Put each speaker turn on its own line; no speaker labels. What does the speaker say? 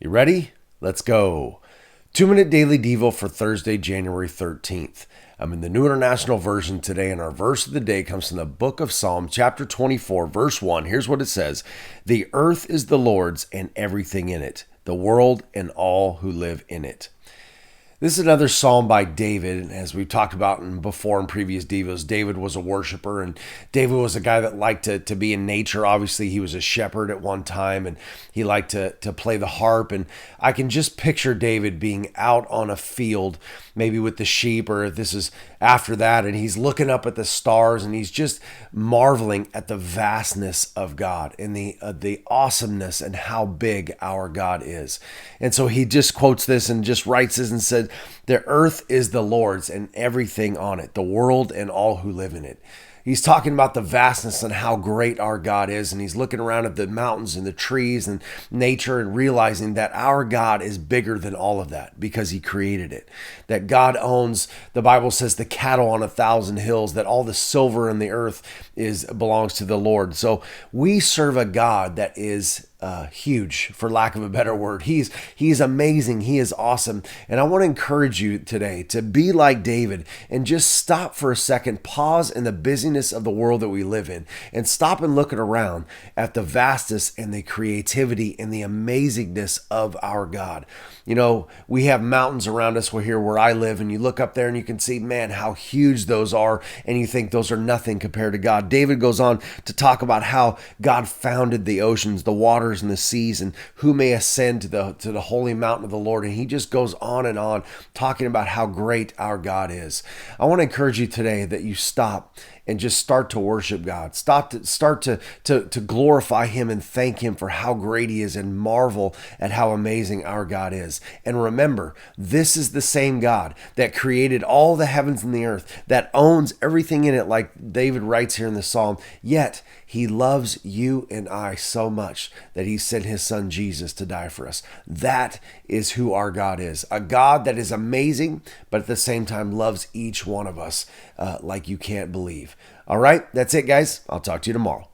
You ready? Let's go. 2 Minute Daily Devo for Thursday, January 13th. I'm in the New International Version today, and our verse of the day comes from the book of Psalm, chapter 24, verse 1. Here's what it says: "The earth is the Lord's and everything in it, the world and all who live in it." This is another psalm by David. As we've talked about before in previous Devos, David was a worshiper, and David was a guy that liked to be in nature. Obviously, he was a shepherd at one time, and he liked to play the harp. And I can just picture David being out on a field, maybe with the sheep, or this is after that, and he's looking up at the stars, and he's just marveling at the vastness of God and the awesomeness and how big our God is. And so he just quotes this and just writes this and said, "The earth is the Lord's and everything on it, the world and all who live in it." He's talking about the vastness and how great our God is. And he's looking around at the mountains and the trees and nature and realizing that our God is bigger than all of that because he created it. That God owns, the Bible says, the cattle on 1,000 hills, that all the silver in the earth belongs to the Lord. So we serve a God that is huge, for lack of a better word. He's amazing. He is awesome. And I want to encourage you today to be like David and just stop for a second, pause in the busyness of the world that we live in, and stop and look around at the vastness and the creativity and the amazingness of our God. You know, we have mountains around us here where I live, and you look up there and you can see, man, how huge those are, and you think those are nothing compared to God. David goes on to talk about how God founded the oceans, the waters, and the seas, and who may ascend to the holy mountain of the Lord. And he just goes on talking about how great our God is. I want to encourage you today that you stop and just start to worship God. Start to glorify him and thank him for how great he is, and marvel at how amazing our God is. And remember, this is the same God that created all the heavens and the earth, that owns everything in it, like David writes here in the Psalm. Yet he loves you and I so much that he sent his son Jesus to die for us. That is who our God is. A God that is amazing, but at the same time loves each one of us like you can't believe. All right, that's it, guys. I'll talk to you tomorrow.